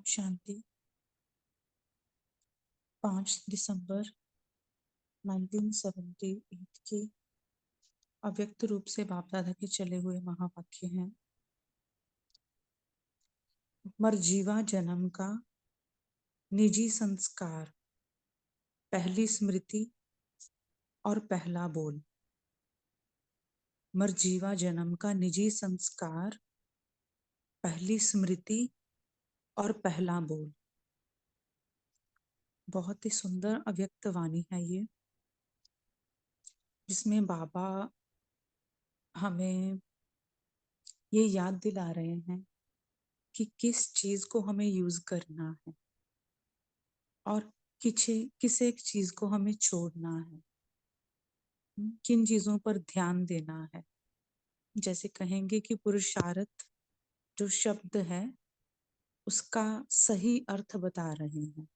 ओम शांति। 5 दिसंबर 1978 की अव्यक्त रूप से बाप दादा के चले हुए महावाक्य हैं। मरजीवा जन्म का निजी संस्कार, पहली स्मृति और पहला बोल। मरजीवा जन्म का निजी संस्कार, पहली स्मृति और पहला बोल। बहुत ही सुंदर अव्यक्त वाणी है ये, जिसमें बाबा हमें ये याद दिला रहे हैं कि किस चीज को हमें यूज करना है और किस एक चीज को हमें छोड़ना है, किन चीजों पर ध्यान देना है। जैसे कहेंगे कि पुरुषार्थ जो शब्द है उसका सही अर्थ बता रहे हैं।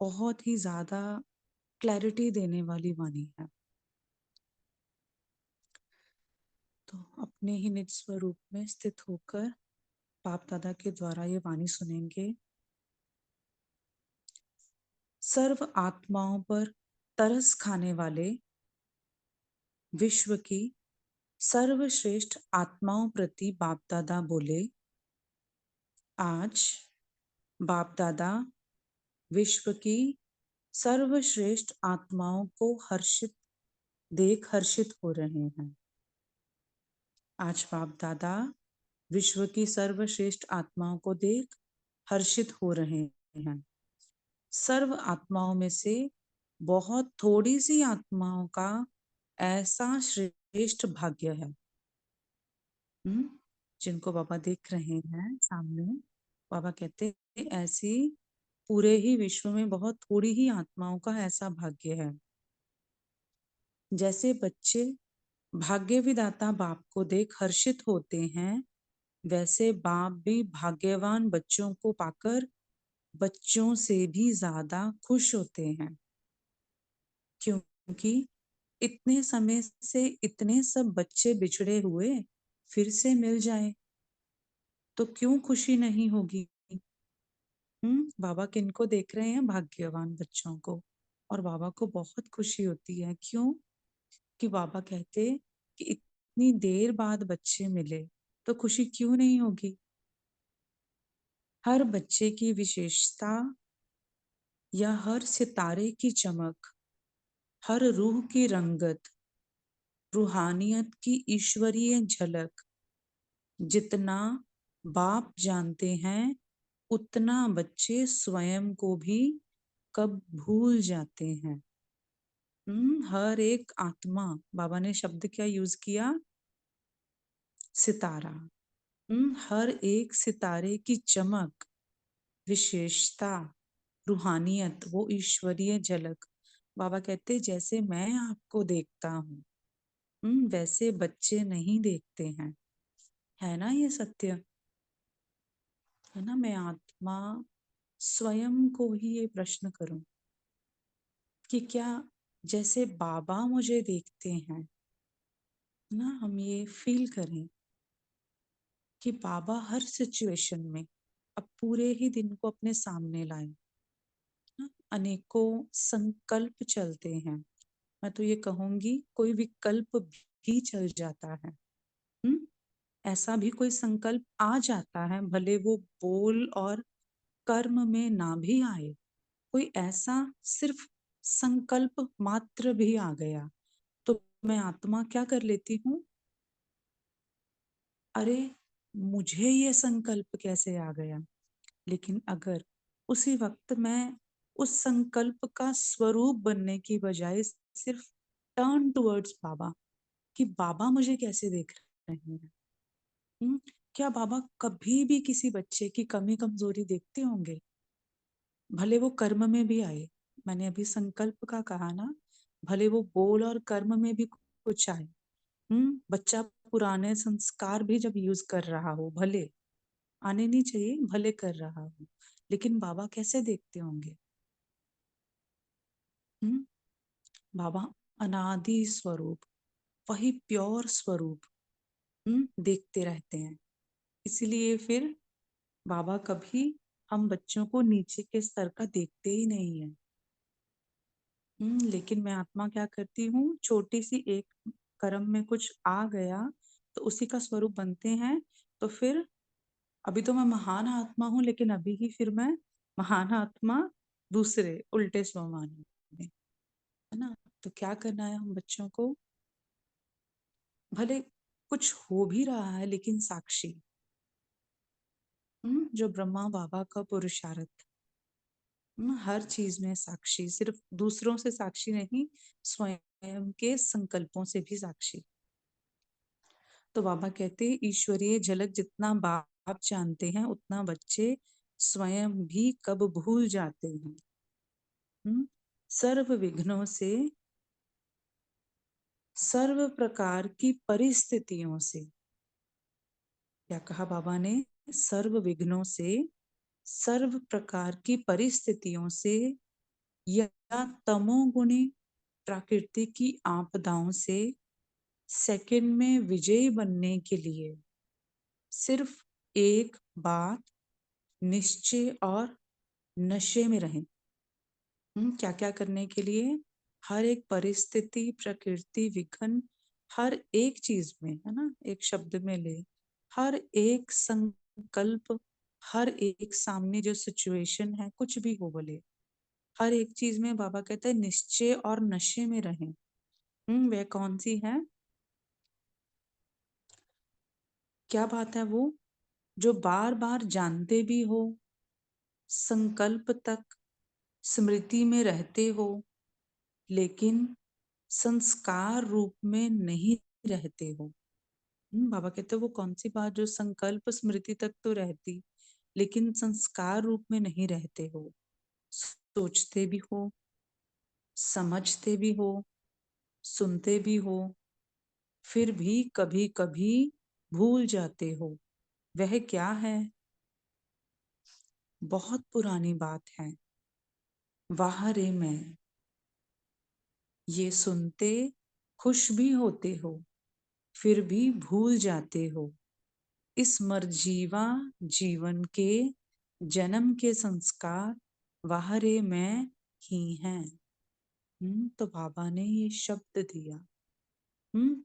बहुत ही ज्यादा क्लैरिटी देने वाली वाणी है। तो अपने ही निज स्वरूप में स्थित होकर बाप दादा के द्वारा ये वाणी सुनेंगे। सर्व आत्माओं पर तरस खाने वाले विश्व की सर्वश्रेष्ठ आत्माओं प्रति बाप दादा बोले, आज बाप दादा विश्व की सर्वश्रेष्ठ आत्माओं को देख हर्षित हो रहे हैं। आज बाप दादा विश्व की सर्वश्रेष्ठ आत्माओं को देख हर्षित हो रहे हैं। सर्व आत्माओं में से बहुत थोड़ी सी आत्माओं का ऐसा श्रेष्ठ भाग्य है, जिनको बाबा देख रहे हैं सामने। बाबा कहते हैं ऐसी पूरे ही विश्व में बहुत थोड़ी ही आत्माओं का ऐसा भाग्य है। जैसे बच्चे भाग्य विधाता बाप को देख हर्षित होते हैं, वैसे बाप भी भाग्यवान बच्चों को पाकर बच्चों से भी ज्यादा खुश होते हैं, क्योंकि इतने समय से इतने सब बच्चे बिछड़े हुए फिर से मिल जाए तो क्यों खुशी नहीं होगी। बाबा किनको देख रहे हैं? भाग्यवान बच्चों को। और बाबा को बहुत खुशी होती है। क्यों? कि बाबा कहते कि इतनी देर बाद बच्चे मिले तो खुशी क्यों नहीं होगी। हर बच्चे की विशेषता या हर सितारे की चमक, हर रूह की रंगत, रूहानियत की ईश्वरीय झलक जितना बाप जानते हैं, उतना बच्चे स्वयं को भी कब भूल जाते हैं। हर एक आत्मा, बाबा ने शब्द क्या यूज किया? सितारा। हर एक सितारे की चमक, विशेषता, रूहानियत, वो ईश्वरीय झलक। बाबा कहते जैसे मैं आपको देखता हूँ, वैसे बच्चे नहीं देखते हैं। है ना ये सत्य? है ना? मैं आत्मा स्वयं को ही ये प्रश्न करूं कि क्या जैसे बाबा मुझे देखते हैं ना, हम ये फील करें कि बाबा हर सिचुएशन में अब पूरे ही दिन को अपने सामने लाए। अनेकों संकल्प चलते हैं, मैं तो ये कहूंगी कोई विकल्प भी चल जाता है। ऐसा भी कोई संकल्प आ जाता है, भले वो बोल और कर्म में ना भी आए, कोई ऐसा सिर्फ संकल्प मात्र भी आ गया तो मैं आत्मा क्या कर लेती हूँ? अरे मुझे ये संकल्प कैसे आ गया। लेकिन अगर उसी वक्त मैं उस संकल्प का स्वरूप बनने की बजाय सिर्फ टर्न टुवर्ड्स बाबा, कि बाबा मुझे कैसे देख रहे हैं। क्या बाबा कभी भी किसी बच्चे की कमी कमजोरी देखते होंगे? भले वो कर्म में भी आए, मैंने अभी संकल्प का कहा ना, भले वो बोल और कर्म में भी कुछ आए। बच्चा पुराने संस्कार भी जब यूज कर रहा हो, भले आने नहीं चाहिए, भले कर रहा हो, लेकिन बाबा कैसे देखते होंगे? बाबा अनादि स्वरूप, वही प्योर स्वरूप देखते रहते हैं। इसलिए फिर बाबा कभी हम बच्चों को नीचे के स्तर का देखते ही नहीं है। लेकिन मैं आत्मा क्या करती हूँ, छोटी सी एक कर्म में कुछ आ गया तो उसी का स्वरूप बनते हैं। तो फिर अभी तो मैं महान आत्मा हूँ, लेकिन अभी ही फिर मैं महान आत्मा दूसरे उल्टे स्वमान में, है ना? तो क्या करना है हम बच्चों को, भले कुछ हो भी रहा है लेकिन साक्षी, जो ब्रह्मा बाबा का पुरुषार्थ, हर चीज में साक्षी, सिर्फ दूसरों से साक्षी नहीं, स्वयं के संकल्पों से भी साक्षी। तो बाबा कहते हैं ईश्वरीय झलक जितना बाप जानते हैं उतना बच्चे स्वयं भी कब भूल जाते हैं। सर्व विघ्नों से, सर्व प्रकार की परिस्थितियों से, क्या कहा बाबा ने, सर्व विघ्नों से, सर्व प्रकार की परिस्थितियों से या तमोगुणी प्रकृति की आपदाओं से सेकंड में विजयी बनने के लिए सिर्फ एक बात, निश्चय और नशे में रहें। क्या क्या करने के लिए, हर एक परिस्थिति, प्रकृति, विघ्न, हर एक चीज में, है ना, एक शब्द में ले, हर एक संकल्प, हर एक सामने जो सिचुएशन है, कुछ भी हो बोले, हर एक चीज में बाबा कहते हैं निश्चय और नशे में रहें। वह कौन सी है, क्या बात है वो, जो बार बार जानते भी हो, संकल्प तक स्मृति में रहते हो, लेकिन संस्कार रूप में नहीं रहते हो। बाबा कहते वो कौन सी बात, जो संकल्प स्मृति तक तो रहती लेकिन संस्कार रूप में नहीं रहते हो, सोचते भी हो, समझते भी हो, सुनते भी हो, फिर भी कभी कभी भूल जाते हो। वह क्या है, बहुत पुरानी बात है, वाह रे मैं, ये सुनते खुश भी होते हो, फिर भी भूल जाते हो। इस मरजीवा जीवन के जन्म के संस्कार वाह रे मैं ही हैं। तो बाबा ने ये शब्द दिया,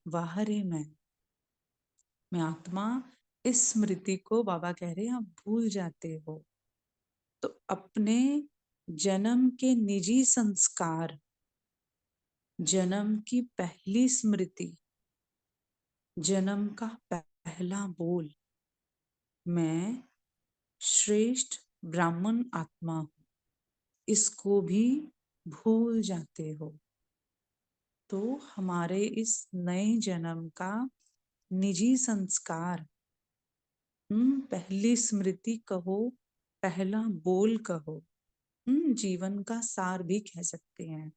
वाह रे मैं आत्मा, इस स्मृति को बाबा कह रहे हैं आप भूल जाते हो। तो अपने जन्म के निजी संस्कार, जन्म की पहली स्मृति, जन्म का पहला बोल, मैं श्रेष्ठ ब्राह्मण आत्मा हूं, इसको भी भूल जाते हो। तो हमारे इस नए जन्म का निजी संस्कार, पहली स्मृति कहो, पहला बोल कहो, जीवन का सार भी कह सकते हैं।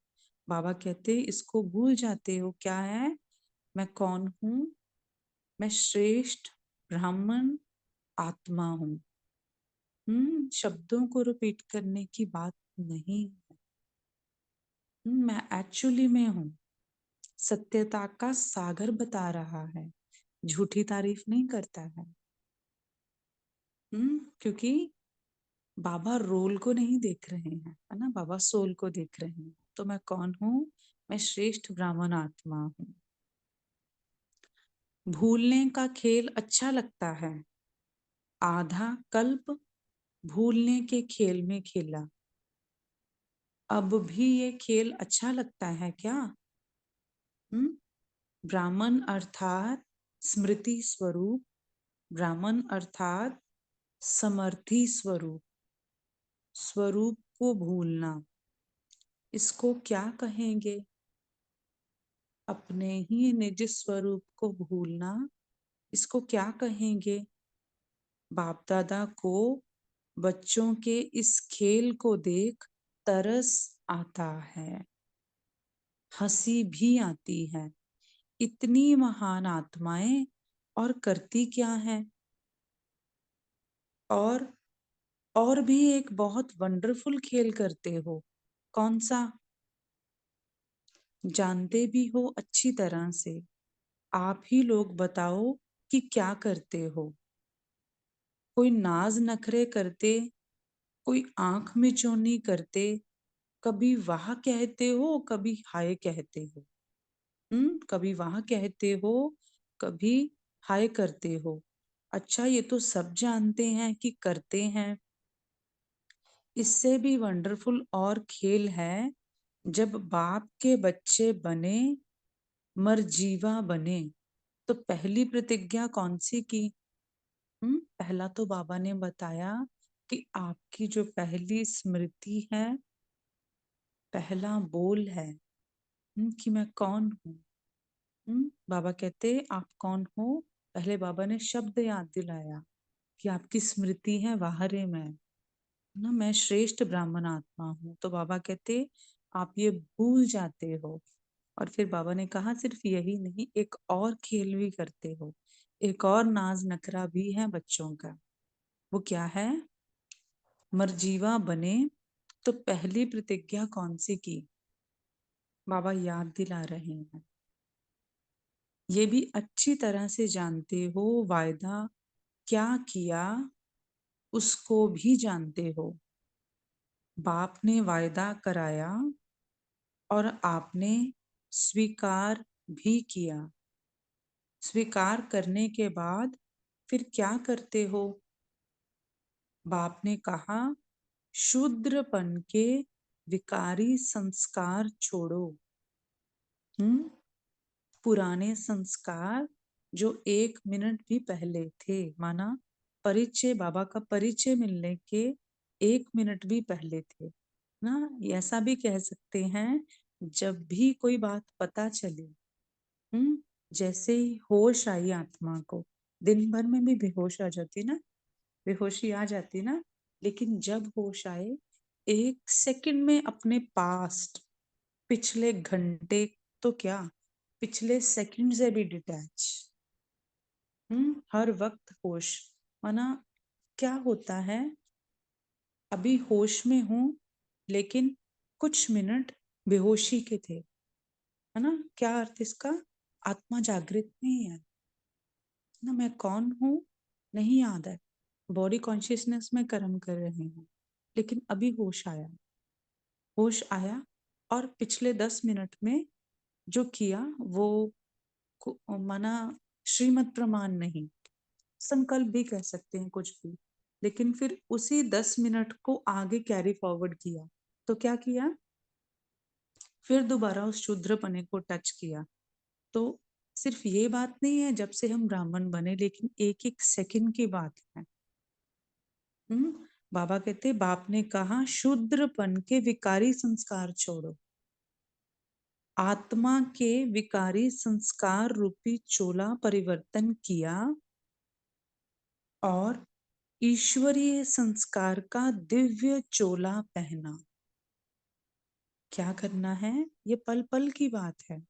बाबा कहते इसको भूल जाते हो, क्या है, मैं कौन हूं, मैं श्रेष्ठ ब्राह्मण आत्मा हूं। शब्दों को रिपीट करने की बात नहीं है। मैं एक्चुअली में हूँ, सत्यता का सागर बता रहा है, झूठी तारीफ नहीं करता है। क्योंकि बाबा रोल को नहीं देख रहे हैं, है ना, बाबा सोल को देख रहे हैं। तो मैं कौन हूँ, मैं श्रेष्ठ ब्राह्मण आत्मा हूँ। भूलने का खेल अच्छा लगता है, आधा कल्प भूलने के खेल में खेला, अब भी ये खेल अच्छा लगता है क्या? ब्राह्मण अर्थात स्मृति स्वरूप, ब्राह्मण अर्थात समर्थी स्वरूप, स्वरूप को भूलना, इसको क्या कहेंगे? अपने ही निज स्वरूप को भूलना, इसको क्या कहेंगे? बाप दादा को बच्चों के इस खेल को देख तरस आता है, हंसी भी आती है। इतनी महान आत्माएं और करती क्या है? और भी एक बहुत वंडरफुल खेल करते हो, कौन सा? जानते भी हो अच्छी तरह से, आप ही लोग बताओ कि क्या करते हो? कोई नाज नखरे करते कोई आँख मिचौनी करते, कभी वाह कहते हो, कभी हाय कहते हो। कभी वाह कहते हो, कभी हाय करते हो। अच्छा ये तो सब जानते हैं कि करते हैं। इससे भी वंडरफुल और खेल है, जब बाप के बच्चे बने, मरजीवा बने, तो पहली प्रतिज्ञा कौन सी की? पहला तो बाबा ने बताया कि आपकी जो पहली स्मृति है, पहला बोल है, कि मैं कौन हूँ। बाबा कहते आप कौन हो? पहले बाबा ने शब्द याद दिलाया कि आपकी स्मृति है वाहरे में, ना मैं श्रेष्ठ ब्राह्मण आत्मा हूँ। तो बाबा कहते आप ये भूल जाते हो। और फिर बाबा ने कहा सिर्फ यही नहीं, एक और खेल भी करते हो, एक और नाज नखरा भी है बच्चों का। वो क्या है? मरजीवा बने, तो पहली प्रतिज्ञा कौन सी की? बाबा याद दिला रहे हैं। ये भी अच्छी तरह से जानते हो, वायदा क्या किया उसको भी जानते हो। बाप ने वायदा कराया और आपने स्वीकार भी किया। स्वीकार करने के बाद फिर क्या करते हो? बाप ने कहा शूद्रपन के विकारी संस्कार छोड़ो। हम्म पुराने संस्कार जो 1 मिनट भी पहले थे, माना परिचय, बाबा का परिचय मिलने के 1 मिनट भी पहले थे ना। ऐसा भी कह सकते हैं, जब भी कोई बात पता चले, हम्म जैसे ही होश आई आत्मा को, दिन भर में भी बेहोश आ जाती ना, बेहोशी आ जाती ना, लेकिन जब होश आए, 1 सेकंड में अपने पास्ट, पिछले घंटे, तो क्या पिछले सेकंड से भी डिटैच। हर वक्त होश, माना क्या होता है, अभी होश में हूं, लेकिन कुछ मिनट बेहोशी के थे, है ना। क्या अर्थ इसका? आत्मा जागृत नहीं है ना, मैं कौन हूँ नहीं याद है, बॉडी कॉन्शियसनेस में कर्म कर रही हूँ, लेकिन अभी होश आया। होश आया और पिछले 10 मिनट में जो किया वो माना श्रीमत प्रमाण नहीं, संकल्प भी कह सकते हैं, कुछ भी, लेकिन फिर उसी 10 मिनट को आगे कैरी फॉरवर्ड किया। तो क्या किया? फिर दोबारा उस शूद्रपने को टच किया। तो सिर्फ ये बात नहीं है जब से हम ब्राह्मण बने, लेकिन एक एक सेकंड की बात है। हम्म बाबा कहते बाप ने कहा शूद्रपन के विकारी संस्कार छोड़ो। आत्मा के विकारी संस्कार रूपी चोला परिवर्तन किया और ईश्वरीय संस्कार का दिव्य चोला पहना। क्या करना है? ये पल पल की बात है।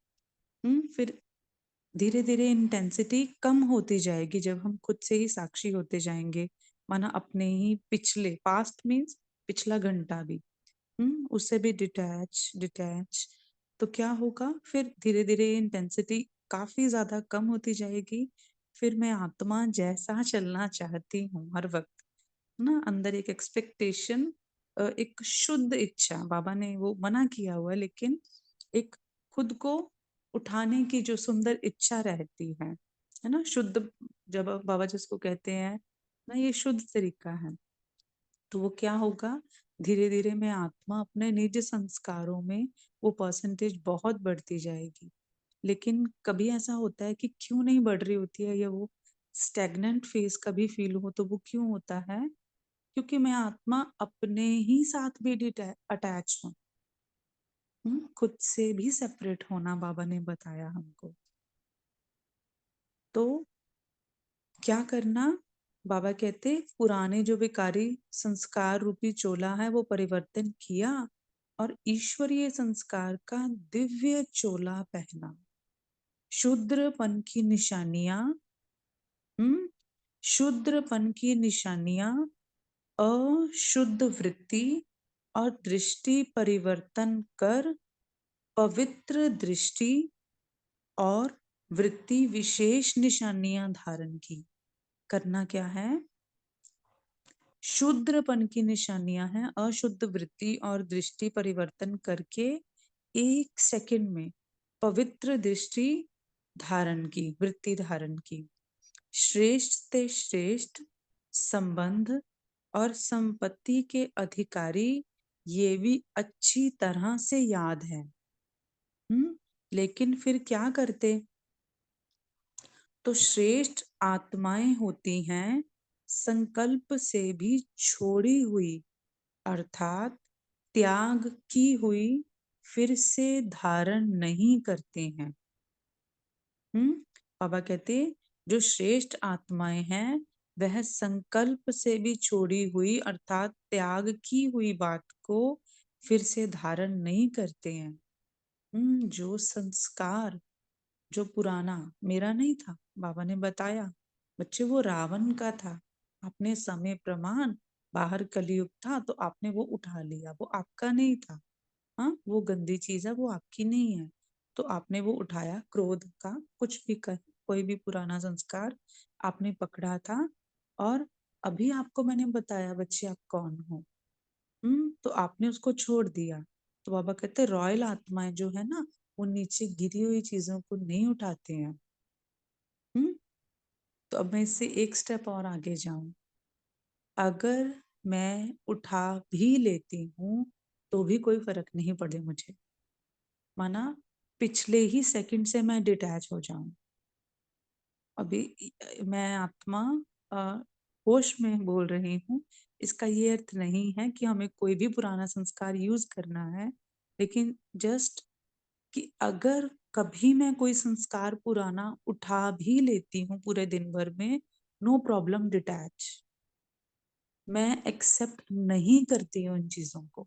फिर धीरे धीरे इंटेंसिटी कम होती जाएगी जब हम खुद से ही साक्षी होते जाएंगे, माना अपने ही पिछले, पास्ट मीन्स पिछला घंटा भी, उससे भी डिटैच डिटैच। तो क्या होगा? फिर धीरे धीरे इंटेंसिटी काफी ज्यादा कम होती जाएगी। फिर मैं आत्मा जैसा चलना चाहती हूँ हर वक्त, ना अंदर एक एक्सपेक्टेशन, एक शुद्ध इच्छा, बाबा ने वो मना किया हुआ है, लेकिन एक खुद को उठाने की जो सुंदर इच्छा रहती है ना, शुद्ध, जब बाबा जिसको कहते हैं ना, ये शुद्ध तरीका है। तो वो क्या होगा? धीरे धीरे में आत्मा अपने निज संस्कारों में वो परसेंटेज बहुत बढ़ती जाएगी। लेकिन कभी ऐसा होता है कि क्यों नहीं बढ़ रही होती है, या वो स्टेगनेंट फेज कभी फील हो, तो वो क्यों होता है? क्योंकि मैं आत्मा अपने ही साथ भी अटैच हूँ। खुद से भी सेपरेट होना बाबा ने बताया हमको। तो क्या करना? बाबा कहते पुराने जो विकारी संस्कार रूपी चोला है वो परिवर्तन किया और ईश्वरीय संस्कार का दिव्य चोला पहना। शूद्रपन की निशानियां, हम्म शूद्रपन की निशानियां अशुद्ध वृत्ति और दृष्टि परिवर्तन कर पवित्र दृष्टि और वृत्ति विशेष निशानियां धारण की। करना क्या है? शूद्रपन की निशानियां हैं अशुद्ध वृत्ति और दृष्टि परिवर्तन करके 1 सेकंड में पवित्र दृष्टि धारण की, वृत्ति धारण की। श्रेष्ठ से श्रेष्ठ संबंध और संपत्ति के अधिकारी ये भी अच्छी तरह से याद है। लेकिन फिर क्या करते? तो श्रेष्ठ आत्माएं होती हैं संकल्प से भी छोड़ी हुई, अर्थात त्याग की हुई, फिर से धारण नहीं करते हैं। बाबा कहते जो श्रेष्ठ आत्माएं हैं वह संकल्प से भी छोड़ी हुई अर्थात त्याग की हुई बात को फिर से धारण नहीं करते हैं। जो संस्कार जो पुराना मेरा नहीं था, बाबा ने बताया बच्चे वो रावण का था। आपने समय प्रमाण बाहर कलयुग था तो आपने वो उठा लिया, वो आपका नहीं था। हाँ, वो गंदी चीज है, वो आपकी नहीं है, तो आपने वो उठाया। क्रोध का कुछ भी कोई भी पुराना संस्कार आपने पकड़ा था और अभी आपको मैंने बताया बच्चे आप कौन हो। तो आपने उसको छोड़ दिया। तो बाबा कहते रॉयल आत्माएं जो है ना वो नीचे गिरी हुई चीजों को नहीं उठाते हैं। हम्म तो अब मैं इससे एक स्टेप और आगे जाऊं। अगर मैं उठा भी लेती हूँ तो भी कोई फर्क नहीं पड़े मुझे, माना पिछले ही सेकंड से मैं डिटैच हो जाऊं। अभी मैं आत्मा अ, होश में बोल रही हूँ। इसका ये अर्थ नहीं है कि हमें कोई भी पुराना संस्कार यूज करना है, लेकिन जस्ट कि अगर कभी मैं कोई संस्कार पुराना उठा भी लेती हूँ पूरे दिन भर में, नो प्रॉब्लम, डिटैच। मैं एक्सेप्ट नहीं करती हूँ उन चीजों को,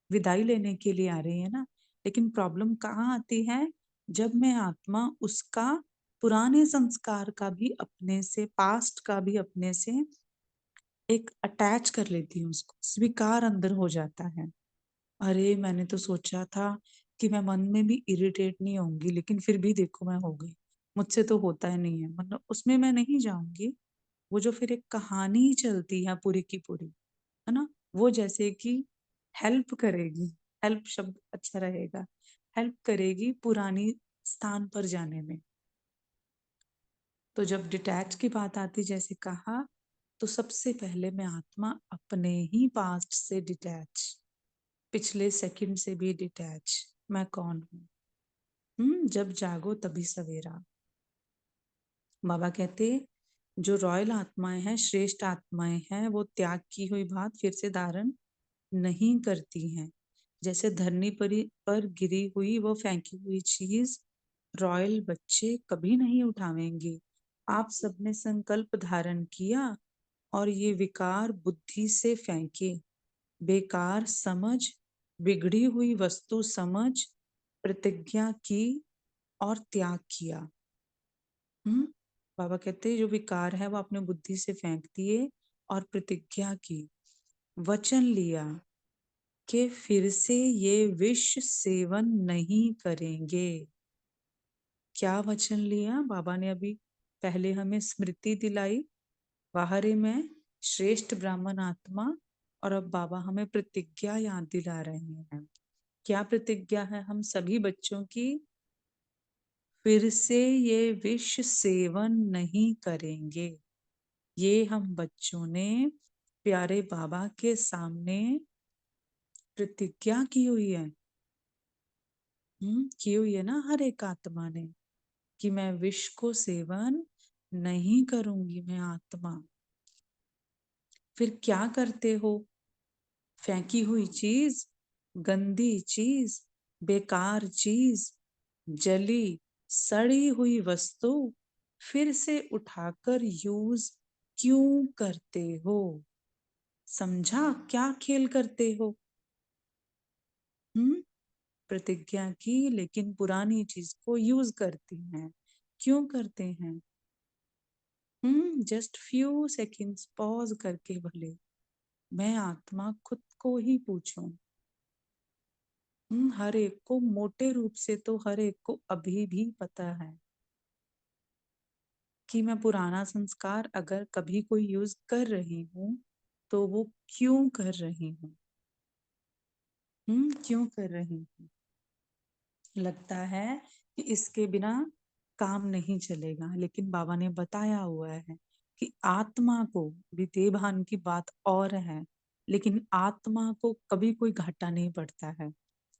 विदाई लेने के लिए आ रही है ना। लेकिन प्रॉब्लम कहाँ आती है? जब मैं आत्मा उसका पुराने संस्कार का भी अपने से, पास्ट का भी अपने से एक अटैच कर लेती हूँ, उसको स्वीकार अंदर हो जाता है। अरे मैंने तो सोचा था कि मैं मन में भी इरिटेट नहीं होंगी, लेकिन फिर भी देखो मैं हो गई। मुझसे तो होता ही नहीं है, मतलब उसमें मैं नहीं जाऊंगी। वो जो फिर एक कहानी चलती है पूरी की पूरी, है ना, वो जैसे कि हेल्प करेगी। हेल्प शब्द अच्छा रहेगा, हेल्प करेगी पुरानी स्थान पर जाने में। तो जब डिटैच की बात आती जैसे कहा, तो सबसे पहले मैं आत्मा अपने ही पास्ट से डिटैच, पिछले सेकंड से भी डिटैच। मैं कौन हूँ? जब जागो तभी सवेरा। बाबा कहते जो रॉयल आत्माएं हैं, श्रेष्ठ आत्माएं हैं, वो त्याग की हुई बात फिर से धारण नहीं करती हैं। जैसे धरनी पर गिरी हुई वो फेंकी हुई चीज रॉयल बच्चे कभी नहीं उठावेंगे। आप सबने संकल्प धारण किया और ये विकार बुद्धि से फेंके। बेकार समझ, बिगड़ी हुई वस्तु समझ, प्रतिज्ञा की और त्याग किया। हम्म बाबा कहते हैं जो विकार है वो अपने बुद्धि से फेंक दिए और प्रतिज्ञा की, वचन लिया कि फिर से ये विष सेवन नहीं करेंगे। क्या वचन लिया बाबा ने? अभी पहले हमें स्मृति दिलाई, बाहरी में श्रेष्ठ ब्राह्मण आत्मा, और अब बाबा हमें प्रतिज्ञा याद दिला रहे हैं। क्या प्रतिज्ञा है हम सभी बच्चों की? फिर से ये विष सेवन नहीं करेंगे। ये हम बच्चों ने प्यारे बाबा के सामने प्रतिज्ञा की हुई है। की हुई है ना हर एक आत्मा ने, कि मैं विष को सेवन नहीं करूंगी मैं आत्मा। फिर क्या करते हो? फेंकी हुई चीज, गंदी चीज, बेकार चीज, जली सड़ी हुई वस्तु फिर से उठाकर यूज क्यों करते हो? समझा क्या खेल करते हो? हम्म प्रतिज्ञा की लेकिन पुरानी चीज को यूज करती हैं। क्यों करते हैं? जस्ट फ्यू सेकंड्स पॉज करके भले मैं आत्मा खुद को ही पूछूं। हर एक को मोटे रूप से तो हर एक को अभी भी पता है कि मैं पुराना संस्कार अगर कभी कोई यूज कर रही हूँ तो वो क्यों कर रही हूँ? क्यों कर रही हूँ? लगता है कि इसके बिना काम नहीं चलेगा, लेकिन बाबा ने बताया हुआ है कि आत्मा को भी देह भान की बात और है, लेकिन आत्मा को कभी कोई घाटा नहीं पड़ता है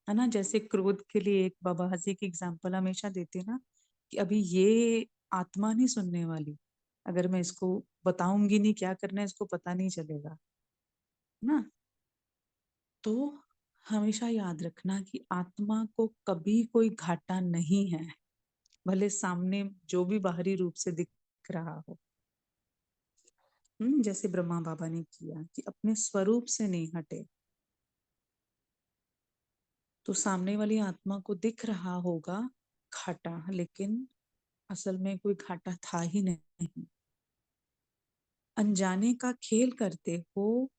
ना? जैसे क्रोध के लिए एक बाबा हंसी की एग्जाम्पल हमेशा देते हैं ना, कि अभी ये आत्मा नहीं सुनने वाली, अगर मैं इसको बताऊंगी नहीं क्या करना है, इसको पता नहीं चलेगा ना। तो हमेशा याद रखना कि आत्मा को कभी कोई घाटा नहीं है, भले सामने जो भी बाहरी रूप से दिख रहा हो। जैसे ब्रह्मा बाबा ने किया कि अपने स्वरूप से नहीं हटे, तो सामने वाली आत्मा को दिख रहा होगा घाटा, लेकिन असल में कोई घाटा था ही नहीं। अनजाने का खेल करते हो,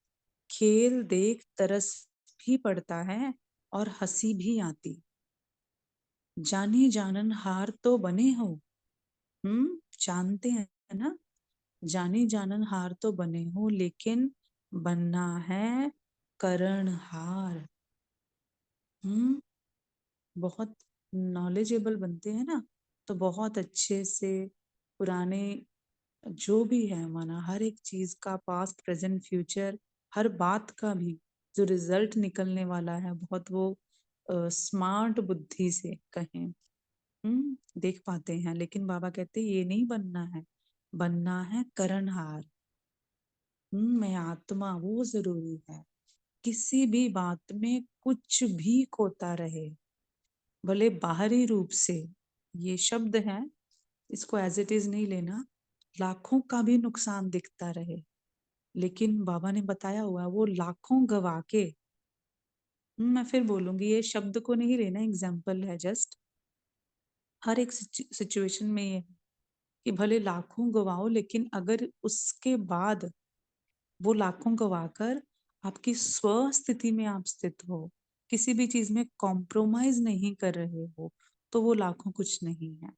खेल देख तरस भी पड़ता है और हंसी भी आती। जानी जानन हार तो बने हो, जानते हैं ना, जानी जानन हार तो बने हो, लेकिन बनना है करणहार। हम्म बहुत नॉलेजेबल बनते हैं ना, तो बहुत अच्छे से पुराने जो भी है माना, हर एक चीज का पास्ट प्रेजेंट फ्यूचर, हर बात का भी जो रिजल्ट निकलने वाला है, बहुत वो स्मार्ट बुद्धि से कहें, देख पाते हैं। लेकिन बाबा कहते ये नहीं बनना है, बनना है करणहार। मैं आत्मा, वो जरूरी है। किसी भी बात में कुछ भी खोता रहे, भले बाहरी रूप से, ये शब्द है, इसको एज इट इज नहीं लेना, लाखों का भी नुकसान दिखता रहे, लेकिन बाबा ने बताया हुआ वो लाखों गवा के, मैं फिर बोलूंगी, ये शब्द को नहीं लेना, एग्जाम्पल है जस्ट। हर एक सिचुएशन में ये है कि भले लाखों गवाओ, लेकिन अगर उसके बाद वो लाखों गवाकर आपकी स्व स्थिति में आप स्थित हो, किसी भी चीज में कॉम्प्रोमाइज नहीं कर रहे हो, तो वो लाखों कुछ नहीं है।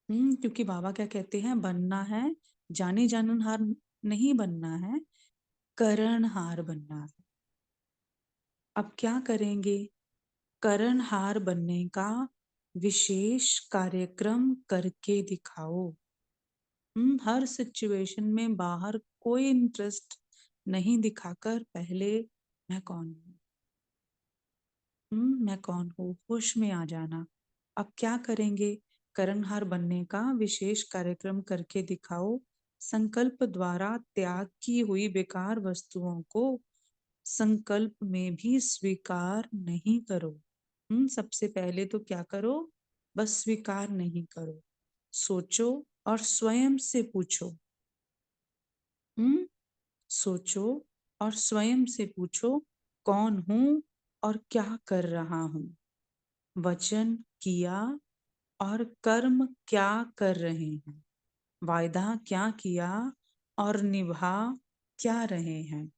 क्योंकि बाबा क्या कहते हैं, बनना है जाने जाननहार नहीं बनना है, करणहार बनना है। अब क्या करेंगे? करणहार बनने का विशेष कार्यक्रम करके दिखाओ। हर सिचुएशन में बाहर कोई इंटरेस्ट नहीं दिखाकर पहले मैं कौन हूँ, मैं कौन हूँ, होश में आ जाना। अब क्या करेंगे? करणहार बनने का विशेष कार्यक्रम करके दिखाओ। संकल्प द्वारा त्याग की हुई बेकार वस्तुओं को संकल्प में भी स्वीकार नहीं करो। सबसे पहले तो क्या करो? बस स्वीकार नहीं करो, सोचो और स्वयं से पूछो। हम्म सोचो और स्वयं से पूछो, कौन हूं और क्या कर रहा हूं? वचन किया और कर्म क्या कर रहे हैं? वायदा क्या किया और निभा क्या रहे हैं?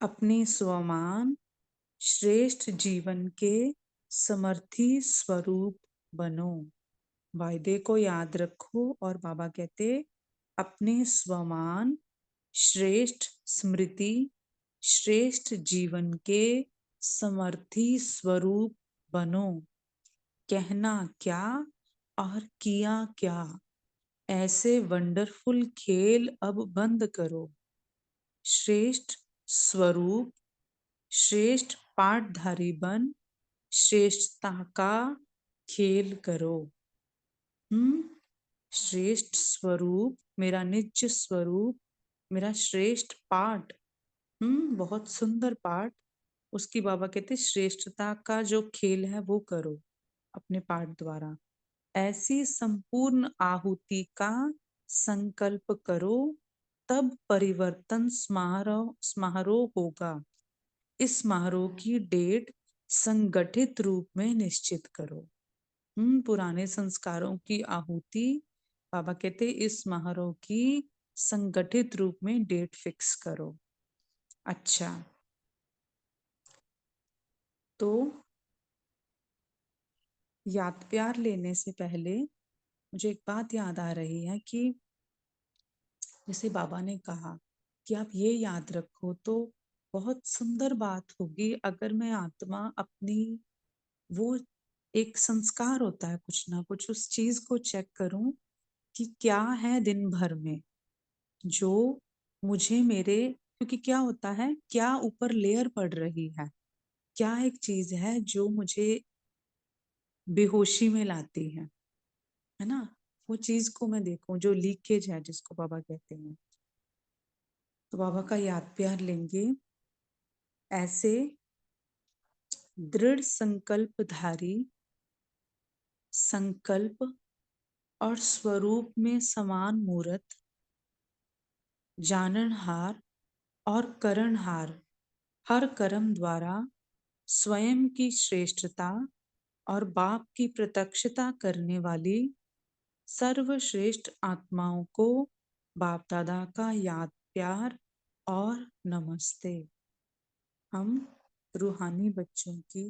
अपने स्वमान श्रेष्ठ जीवन के समर्थी स्वरूप बनो। वायदे को याद रखो, और बाबा कहते अपने स्वमान श्रेष्ठ स्मृति, श्रेष्ठ जीवन के समर्थी स्वरूप बनो। कहना क्या और किया क्या, ऐसे वंडरफुल खेल अब बंद करो। श्रेष्ठ स्वरूप, श्रेष्ठ पाठधारी बन श्रेष्ठता का खेल करो। हम्म श्रेष्ठ स्वरूप, मेरा निज स्वरूप, मेरा श्रेष्ठ पाठ, बहुत सुंदर पाठ। उसकी बाबा कहते श्रेष्ठता का जो खेल है वो करो अपने पाठ द्वारा। ऐसी संपूर्ण आहुति का संकल्प करो, तब परिवर्तन समारोह समारोह होगा। इस समारोह की डेट संगठित रूप में निश्चित करो। पुराने संस्कारों की आहुति, बाबा कहते इस समारोह की संगठित रूप में डेट फिक्स करो। अच्छा, तो याद प्यार लेने से पहले मुझे एक बात याद आ रही है कि जैसे बाबा ने कहा कि आप ये याद रखो, तो बहुत सुंदर बात होगी अगर मैं आत्मा अपनी वो एक संस्कार होता है कुछ ना कुछ, उस चीज को चेक करूं कि क्या है दिन भर में जो मुझे मेरे, क्योंकि क्या होता है, क्या ऊपर लेयर पड़ रही है, क्या एक चीज है जो मुझे बेहोशी में लाती है ना, वो चीज को मैं देखूं जो लीकेज है जिसको बाबा कहते हैं। तो बाबा का याद प्यार लेंगे। ऐसे दृढ़ संकल्पधारी, संकल्प और स्वरूप में समान मूर्त, जाननहार और करणहार, हर कर्म द्वारा स्वयं की श्रेष्ठता और बाप की प्रत्यक्षता करने वाली सर्वश्रेष्ठ आत्माओं को बाप दादा का याद प्यार और नमस्ते। हम रूहानी बच्चों की,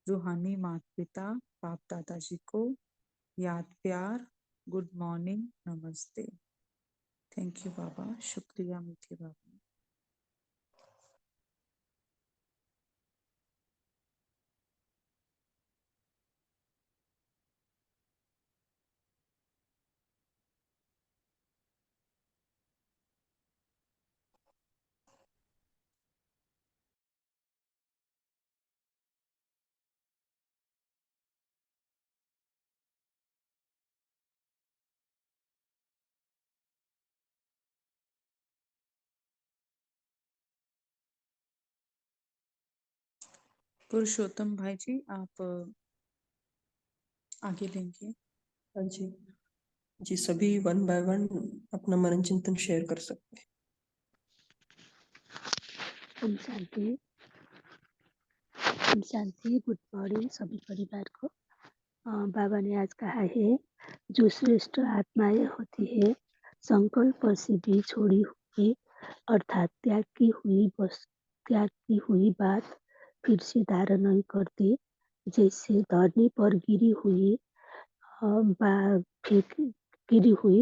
रूहानी माता पिता बाप दादा जी को याद प्यार, गुड मॉर्निंग, नमस्ते। थैंक यू बाबा, शुक्रिया मीठे बाबा। पुरुषोत्तम भाई जी, आप आगे लेंगे। हाँ जी। जी, सभी वन बाय वन अपना मन चिंतन शेयर कर सकते हैं। ओम शांति। ओम शांति। गुड मॉर्निंग सभी परिवार को। बाबा ने आज कहा है, जो श्रेष्ठ आत्माएं होती है संकल्प से भी छोड़ी हुई, अर्थात त्याग की हुई बात फिर से धारण नहीं करती। जैसे धरनी पर गिरी हुई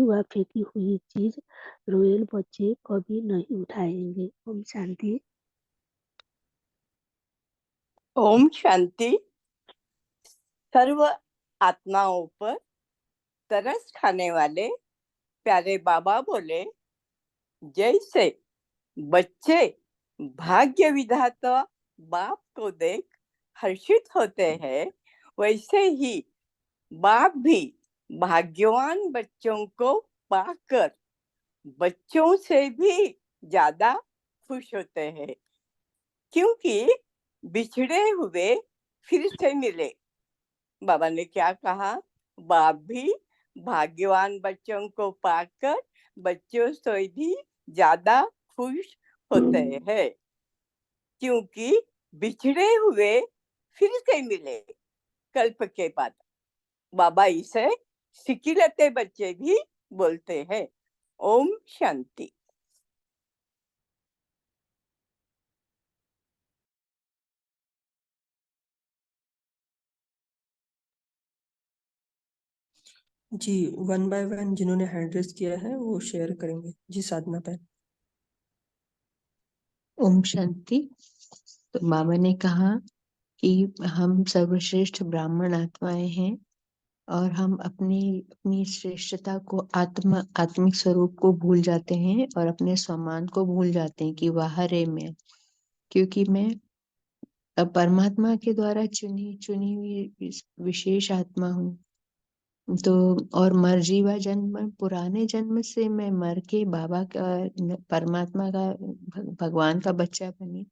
व फेंकी हुई चीज रोयल बच्चे कभी नहीं उठाएंगे। ओम शांति। ओम शांति। सर्व आत्माओं पर तरस खाने वाले प्यारे बाबा बोले, जैसे बच्चे भाग्य विधाता बाप को देख हर्षित होते हैं, वैसे ही बाप भी भाग्यवान बच्चों को पाकर बच्चों से भी ज्यादा खुश होते हैं, क्योंकि बिछड़े हुए फिर से मिले। बाबा ने क्या कहा, बाप भी भाग्यवान बच्चों को पाकर बच्चों से भी ज्यादा खुश होते हैं, क्योंकि बिछड़े हुए फिर से मिले कल्प के बाद। बाबा इसे सिकिलते बच्चे भी बोलते हैं। ओम शांति। जी, वन बाय वन जिन्होंने हैंड रेस किया है वो शेयर करेंगे। जी, साधना पैन। ओम शांति। तो बाबा ने कहा कि हम सर्वश्रेष्ठ ब्राह्मण आत्माएं हैं और हम अपनी अपनी श्रेष्ठता को आत्मिक स्वरूप को भूल जाते हैं और अपने सम्मान को भूल जाते हैं कि बाहर है मैं, क्योंकि मैं परमात्मा के द्वारा चुनी हुई विशेष आत्मा हूँ। तो और मरजीवा जन्म, पुराने जन्म से मैं मर के बाबा का, परमात्मा का, भगवान का बच्चा बनी,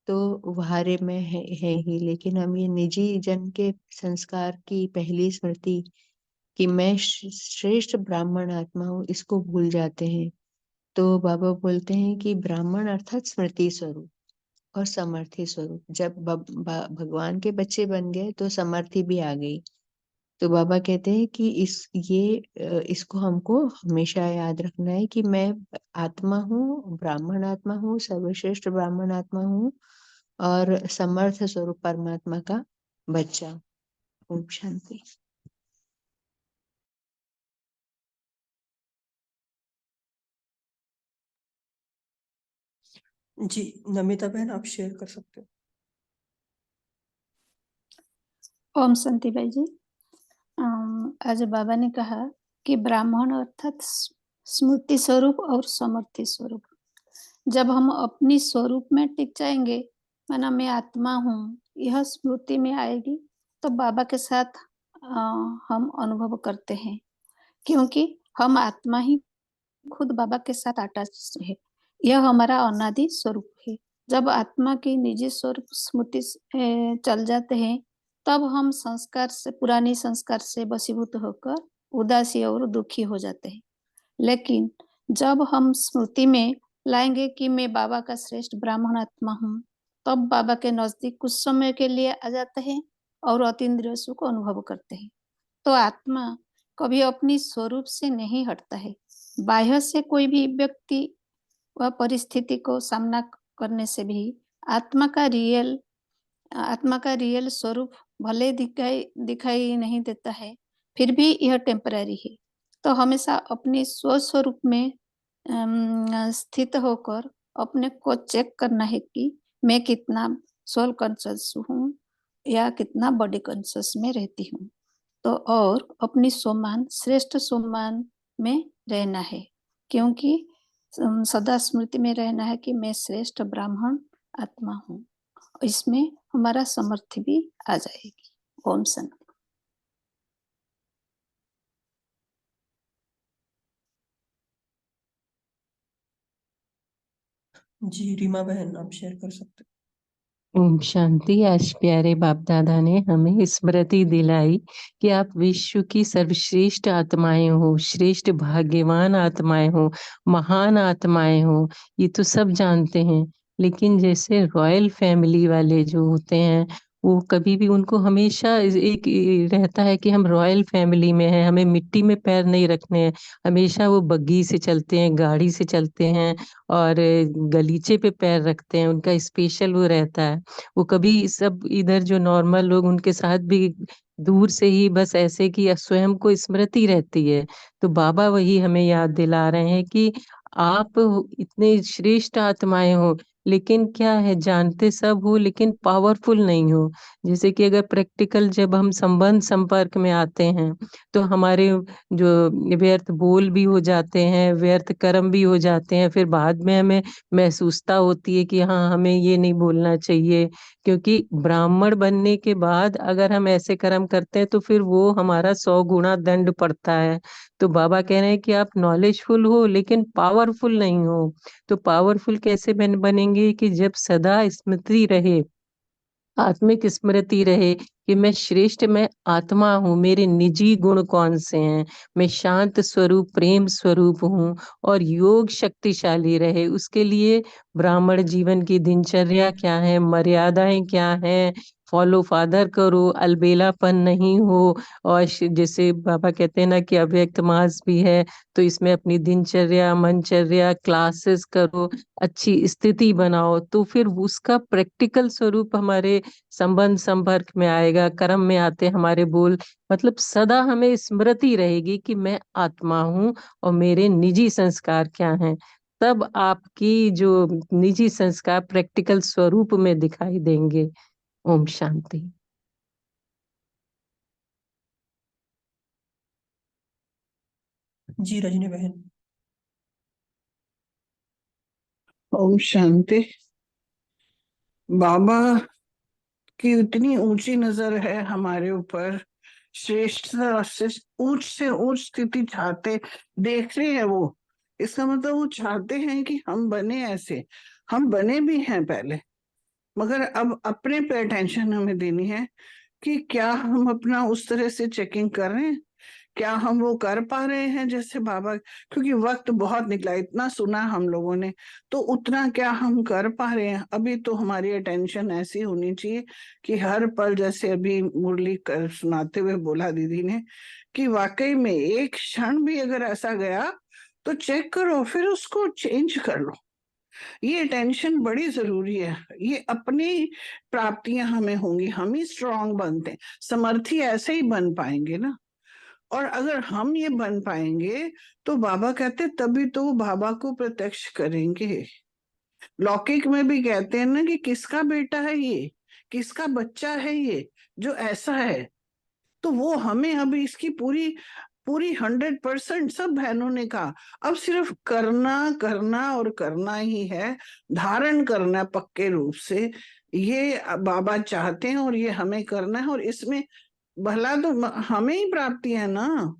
तो वहारे में है ही। लेकिन हम ये निजी जन्म के संस्कार की पहली स्मृति कि मैं श्रेष्ठ ब्राह्मण आत्मा हूँ, इसको भूल जाते हैं। तो बाबा बोलते हैं कि ब्राह्मण अर्थात स्मृति स्वरूप और समर्थी स्वरूप। जब भगवान के बच्चे बन गए तो समर्थी भी आ गई। तो बाबा कहते हैं कि इसको हमको हमेशा याद रखना है कि मैं आत्मा हूँ, ब्राह्मण आत्मा हूँ, सर्वश्रेष्ठ ब्राह्मण आत्मा हूँ और समर्थ स्वरूप परमात्मा का बच्चा। ओम शांति। जी नमिता बहन, आप शेयर कर सकते हो। ओम शांति भाई जी। आज बाबा ने कहा कि ब्राह्मण अर्थात स्मृति स्वरूप और समर्थि स्वरूप। जब हम अपनी स्वरूप में टिक जाएंगे, माना मैं आत्मा हूँ, यह स्मृति में आएगी, तो बाबा के साथ हम अनुभव करते हैं, क्योंकि हम आत्मा ही खुद बाबा के साथ अटैच है। यह हमारा अनादि स्वरूप है। जब आत्मा की निजी स्वरूप स्मृति चल जाते हैं, तब हम संस्कार से, पुरानी संस्कार से वशीभूत होकर उदासी और दुखी हो जाते हैं। लेकिन जब हम स्मृति में लाएंगे कि मैं बाबा का श्रेष्ठ ब्राह्मण आत्मा हूँ, तब बाबा के नजदीक कुछ समय के लिए आ जाते हैं और अतीन्द्रिय सुख अनुभव करते हैं। तो आत्मा कभी अपनी स्वरूप से नहीं हटता है। बाह्य से कोई भी व्यक्ति व परिस्थिति को सामना करने से भी आत्मा का रियल स्वरूप भले दिखाई नहीं देता है, फिर भी यह टेम्पररी है। तो हमेशा अपनी स्वस्वरूप में स्थित होकर अपने को चेक करना है कि मैं कितना सोल कॉन्शियस हूँ या कितना बॉडी कॉन्शियस में रहती हूँ। तो और अपनी सोमान, श्रेष्ठ सोमान में रहना है, क्योंकि सदा स्मृति में रहना है कि मैं श्रेष्ठ ब्राह्मण आत्मा हूँ। इसमें हमारा समर्थ भी आ जाएगी। ओम शांति। जी रीमा बहन, आप शेयर कर सकते हो। ओम शांति। आज प्यारे बाप दादा ने हमें स्मृति दिलाई कि आप विश्व की सर्वश्रेष्ठ आत्माएं हो, श्रेष्ठ भाग्यवान आत्माएं हो, महान आत्माएं हो। ये तो सब जानते हैं, लेकिन जैसे रॉयल फैमिली वाले जो होते हैं, वो कभी भी, उनको हमेशा एक रहता है कि हम रॉयल फैमिली में हैं, हमें मिट्टी में पैर नहीं रखने हैं। हमेशा वो बग्गी से चलते हैं, गाड़ी से चलते हैं और गलीचे पे पैर रखते हैं। उनका स्पेशल वो रहता है। वो कभी सब इधर जो नॉर्मल लोग उनके साथ भी दूर से ही बस ऐसे कि स्वयं को स्मृति रहती है। तो बाबा वही हमें याद दिला रहे हैं कि आप इतने श्रेष्ठ आत्माएं हो, लेकिन क्या है, जानते सब हो लेकिन पावरफुल नहीं हो। जैसे कि अगर प्रैक्टिकल जब हम संबंध संपर्क में आते हैं, तो हमारे जो व्यर्थ बोल भी हो जाते हैं, व्यर्थ कर्म भी हो जाते हैं। फिर बाद में हमें महसूसता होती है कि हाँ, हमें ये नहीं बोलना चाहिए, क्योंकि ब्राह्मण बनने के बाद अगर हम ऐसे कर्म करते हैं तो फिर वो हमारा 100 गुना दंड पड़ता है। तो बाबा कह रहे हैं कि आप नॉलेजफुल हो लेकिन पावरफुल नहीं हो। तो पावरफुल कैसे बनेंगे कि जब सदा स्मृति रहे, आत्मिक स्मृति रहे कि मैं श्रेष्ठ, मैं आत्मा हूँ, मेरे निजी गुण कौन से हैं, मैं शांत स्वरूप, प्रेम स्वरूप हूँ और योग शक्तिशाली रहे। उसके लिए ब्राह्मण जीवन की दिनचर्या क्या है, मर्यादाएं क्या हैं, फॉलो फादर करो, अलबेलापन नहीं हो। और जैसे बाबा कहते हैं ना कि अव्यक्त मास भी है, तो इसमें अपनी दिनचर्या, मनचर्या, क्लासेस करो, अच्छी स्थिति बनाओ, तो फिर उसका प्रैक्टिकल स्वरूप हमारे संबंध संपर्क में आएगा, कर्म में आते हमारे बोल। मतलब सदा हमें स्मृति रहेगी कि मैं आत्मा हूँ और मेरे निजी संस्कार क्या हैं। तब आपकी जो निजी संस्कार प्रैक्टिकल स्वरूप में दिखाई देंगे। ओम शांति। जी रजनी बहन। ओम शांति। बाबा की इतनी ऊंची नजर है हमारे ऊपर, श्रेष्ठता से उच्च स्थिति चाहते देख रहे हैं वो। इसका मतलब वो चाहते हैं कि हम बने ऐसे। हम बने भी हैं पहले, मगर अब अपने पे अटेंशन हमें देनी है कि क्या हम अपना उस तरह से चेकिंग कर रहे हैं, क्या हम वो कर पा रहे हैं जैसे बाबा। क्योंकि वक्त बहुत निकला, इतना सुना हम लोगों ने, तो उतना क्या हम कर पा रहे हैं। अभी तो हमारी अटेंशन ऐसी होनी चाहिए कि हर पल, जैसे अभी मुरली कर सुनाते हुए बोला दीदी ने, कि वाकई में एक क्षण भी अगर ऐसा गया तो चेक करो, फिर उसको चेंज कर लो। ये टेंशन बड़ी जरूरी है। ये अपनी प्राप्तियां हमें होंगी, हम ही स्ट्रांग बनते हैं, समर्थी ऐसे ही बन पाएंगे ना। और अगर हम ये बन पाएंगे तो बाबा कहते तभी तो बाबा को प्रत्यक्ष करेंगे। लौकिक में भी कहते हैं ना कि किसका बेटा है ये, किसका बच्चा है ये जो ऐसा है। तो वो हमें अभी इसकी पूरी पूरी 100% सब बहनों ने कहा, अब सिर्फ करना करना और करना ही है, धारण करना पक्के रूप से। ये बाबा चाहते हैं और ये हमें करना है, और इसमें भला तो हमें ही प्राप्ति है ना,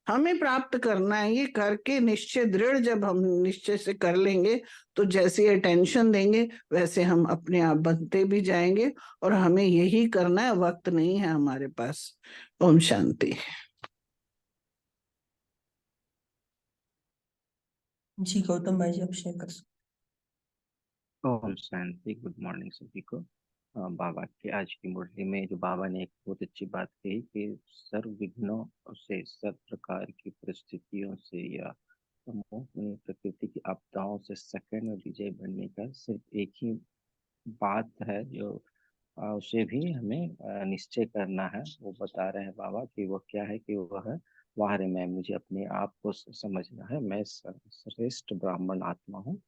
हमें प्राप्त करना है। ये करके निश्चय दृढ़ जब हम निश्चय से कर लेंगे तो जैसे अटेंशन देंगे वैसे हम अपने आप बनते भी जाएंगे, और हमें यही करना है, वक्त नहीं है हमारे पास। ओम शांति। जी गौतम भाई जी, आप शेयर कर सकते। ओम शांति। गुड मॉर्निंग सभी को। बाबा की आज की मुरली में जो बाबा ने एक बहुत अच्छी बात कही कि सर्व विघ्नों से, सब प्रकार की परिस्थितियों से या प्रकृति की आपदाओं से सेकंड में विजय बनने का सिर्फ एक ही बात है जो उसे भी हमें निश्चय करना है। वो बता रहे हैं बाबा कि वो क्या है कि वह वाह मैं, मुझे अपने आप को समझना है, मैं श्रेष्ठ ब्राह्मण आत्मा हूँ।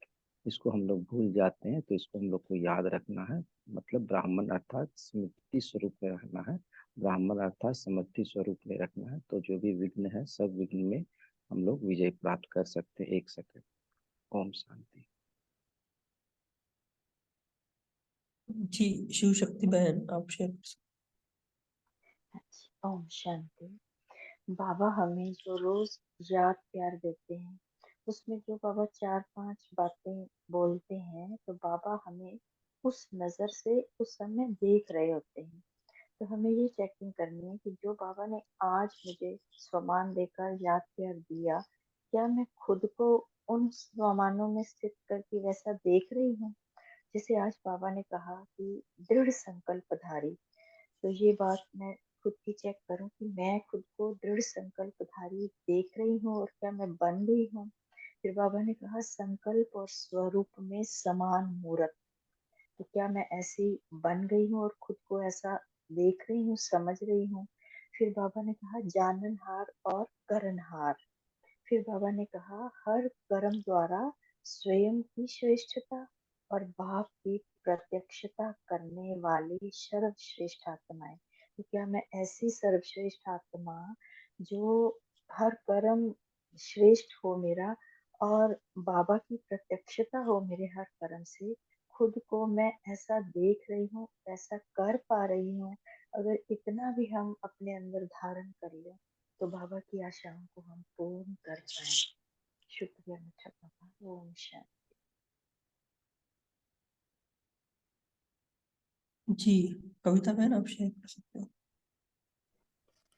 इसको हम लोग भूल जाते हैं, तो इसको हम लोग को याद रखना है। मतलब ब्राह्मण अर्थात स्मृति स्वरूप में रहना है, ब्राह्मण अर्थात समृद्धि स्वरूप में रखना है। तो जो भी विघ्न है, सब विघ्न में हम लोग विजय प्राप्त कर सकते हैं। 1 सेकंड। ओम शांति। जी शिव शक्ति बहन, आप शेयर कर सकते। ओम शांति। बाबा हमें जो रोज याद प्यार देते हैं, उसमें जो बाबा 4-5 बातें बोलते हैं, तो बाबा हमें उस नजर से उस समय देख रहे होते हैं। तो हमें ये चेकिंग करनी है कि जो बाबा ने आज मुझे स्वमान देकर याद प्यार दिया, क्या मैं खुद को उन स्वमानों में स्थित करके वैसा देख रही हूँ? जैसे आज बाबा ने कहा कि दृढ़ संकल्पधारी, तो ये बात मैं खुद की चेक करूं कि मैं खुद को दृढ़ संकल्पधारी देख रही हूँ और क्या मैं बन गई हूँ। फिर बाबा ने कहा संकल्प और स्वरूप में समान मूर्त, तो क्या मैं ऐसी बन गई हूँ और खुद को ऐसा देख रही हूँ, समझ रही हूँ। फिर बाबा ने कहा जाननहार और करनहार। फिर बाबा ने कहा हर कर्म द्वारा स्वयं की श्रेष्ठता और भाव की प्रत्यक्षता करने वाली सर्वश्रेष्ठ आत्माएं। तो क्या मैं ऐसी सर्वश्रेष्ठ आत्मा जो हर कर्म श्रेष्ठ हो मेरा और बाबा की प्रत्यक्षता हो मेरे हर कर्म से, खुद को मैं ऐसा देख रही हूँ, ऐसा कर पा रही हूँ? अगर इतना भी हम अपने अंदर धारण कर लें तो बाबा की आशाओं को हम पूर्ण कर पाए। शुक्रिया मीठा बाबा। ओम शांति। जी कविता बहन, आप शेयर कर सकते हो।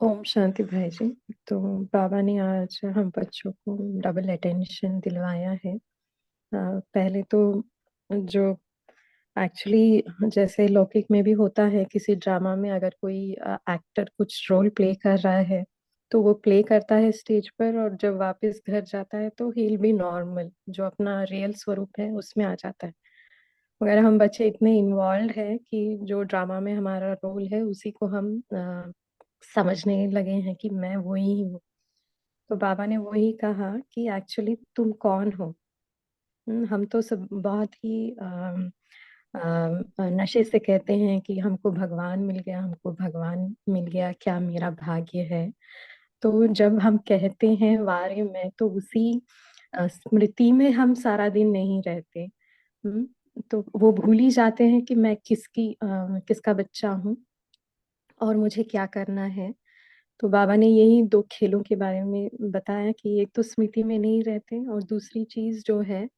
ओम शांति भाई जी। तो बाबा ने आज हम बच्चों को डबल अटेंशन दिलवाया है। पहले तो जो एक्चुअली जैसे लौकिक में भी होता है, किसी ड्रामा में अगर कोई एक्टर कुछ रोल प्ले कर रहा है तो वो प्ले करता है स्टेज पर, और जब वापस घर जाता है तो ही विल बी नॉर्मल, जो अपना रियल स्वरूप है उसमें आ जाता है। मगर हम बच्चे इतने इन्वॉल्व है कि जो ड्रामा में हमारा रोल है उसी को हम समझने लगे हैं कि मैं वही हूँ। तो बाबा ने वही कहा कि एक्चुअली तुम कौन हो। हम तो सब बहुत ही नशे से कहते हैं कि हमको भगवान मिल गया, हमको भगवान मिल गया, क्या मेरा भाग्य है। तो जब हम कहते हैं वार्य में, तो उसी स्मृति में हम सारा दिन नहीं रहते। तो वो भूल ही जाते हैं कि मैं किसका बच्चा हूँ और मुझे क्या करना है। तो बाबा ने यही 2 खेलों के बारे में बताया कि एक तो स्मृति में नहीं रहते, और दूसरी चीज जो है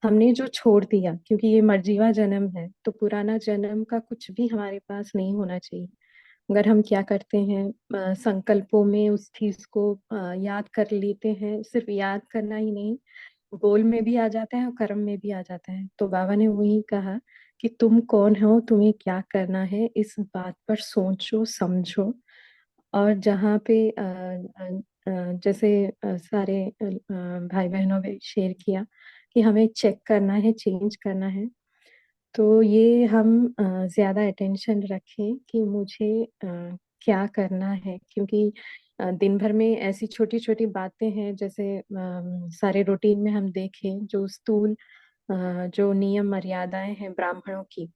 हमने जो छोड़ दिया, क्योंकि ये मर्जीवा जन्म है तो पुराना जन्म का कुछ भी हमारे पास नहीं होना चाहिए। अगर हम क्या करते हैं, संकल्पों में उस चीज को याद कर लेते हैं, सिर्फ याद करना ही नहीं, गोल में भी आ जाता है और कर्म में भी आ जाता है। तो बाबा ने वही कहा कि तुम कौन हो, तुम्हें क्या करना है, इस बात पर सोचो समझो। और जहाँ पे जैसे सारे भाई बहनों ने शेयर किया कि हमें चेक करना है, चेंज करना है, तो ये हम ज्यादा अटेंशन रखें कि मुझे क्या करना है। क्योंकि दिन भर में ऐसी छोटी छोटी बातें हैं, जैसे सारे रूटीन में हम देखें जो स्थूल जो नियम मर्यादाएं हैं ब्राह्मणों की,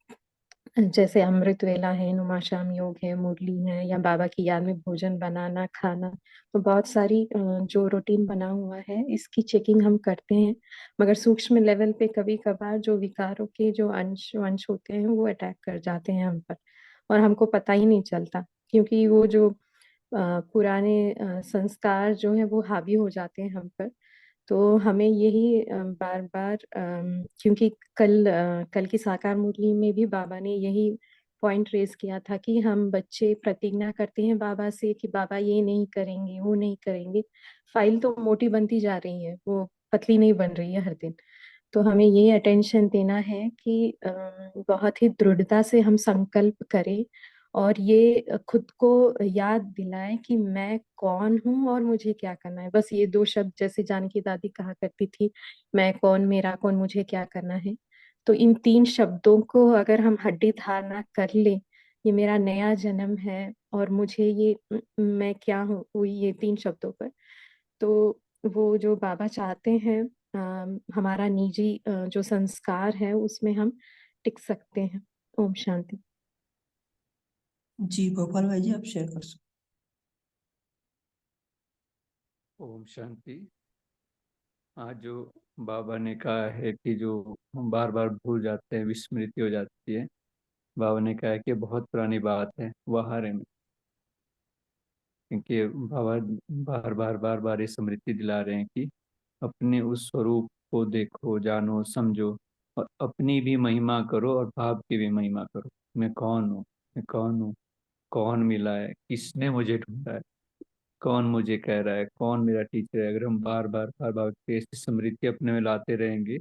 जैसे अमृत वेला है, नुमाशाम योग है, मुरली है, या बाबा की याद में भोजन बनाना खाना, तो बहुत सारी जो रूटीन बना हुआ है इसकी चेकिंग हम करते हैं। मगर सूक्ष्म लेवल पे कभी कभार जो विकारों के जो अंश वंश होते हैं वो अटैक कर जाते हैं हम पर, और हमको पता ही नहीं चलता, क्योंकि वो जो पुराने संस्कार जो है वो हावी हो जाते हैं हम पर। तो हमें यही बार बार, क्योंकि कल की साकार मुरली में भी बाबा ने यही पॉइंट रेज किया था कि हम बच्चे प्रतिज्ञा करते हैं बाबा से कि बाबा ये नहीं करेंगे वो नहीं करेंगे, फाइल तो मोटी बनती जा रही है, वो पतली नहीं बन रही है हर दिन। तो हमें ये अटेंशन देना है कि बहुत ही दृढ़ता से हम संकल्प करें और ये खुद को याद दिलाएं कि मैं कौन हूँ और मुझे क्या करना है। बस ये 2 शब्द, जैसे जानकी दादी कहा करती थी, मैं कौन, मेरा कौन, मुझे क्या करना है। तो इन 3 शब्दों को अगर हम हड्डी धारणा कर ले, ये मेरा नया जन्म है और मुझे ये मैं क्या हूँ, वो ये 3 शब्दों पर, तो वो जो बाबा चाहते हैं हमारा निजी जो संस्कार है उसमें हम टिक सकते हैं। ओम शांति। जी गोपाल भाई जी, आप शेयर कर सकते। ओम शांति। आज जो बाबा ने कहा है कि जो हम बार बार भूल जाते हैं, विस्मृति हो जाती है, बाबा ने कहा है कि बहुत पुरानी बात है वहारे में, क्योंकि बाबा बार बार ये स्मृति दिला रहे हैं कि अपने उस स्वरूप को देखो, जानो, समझो और अपनी भी महिमा करो और भाव की भी महिमा करो। मैं कौन हूँ, मैं कौन हूँ, कौन मिला है, किसने मुझे ढूंढा है, कौन मुझे कह रहा है, कौन मेरा टीचर है। अगर हम बार बार ऐसी स्मृति अपने में लाते रहेंगे,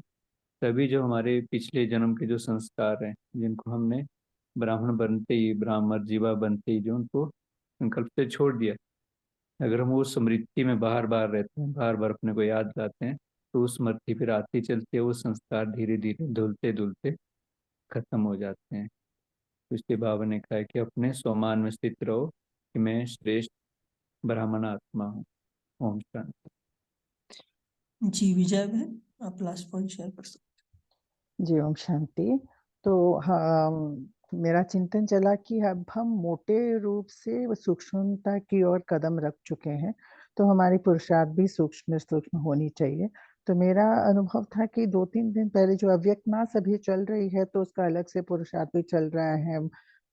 तभी जो हमारे पिछले जन्म के जो संस्कार हैं, जिनको हमने ब्राह्मण बनते ही, ब्राह्मण जीवा बनते ही जो उनको संकल्प से छोड़ दिया, अगर हम वो स्मृति में बार बार रहते हैं, बार बार अपने को याद लाते हैं, तो उस स्मृति फिर आती चलती है, वो संस्कार धीरे धीरे धुलते धुलते खत्म हो जाते हैं। तो इसलिए बाबा ने कहा है कि अपने स्वमान में स्थित रहो कि मैं श्रेष्ठ ब्राह्मण आत्मा हूँ। ओम शांति। जी विजय बहन, आप लास्ट पॉइंट शेयर कर सकते। जी ओम शांति। तो हाँ, मेरा चिंतन चला कि अब हम मोटे रूप से सूक्ष्मता की ओर कदम रख चुके हैं, तो हमारी पुरुषार्थ भी सूक्ष्म सूक्ष्म होनी चाहिए। तो मेरा अनुभव था कि 2-3 दिन पहले जो अव्यक्त मास अभी चल रही है, तो उसका अलग से पुरुषार्थ भी चल रहा है,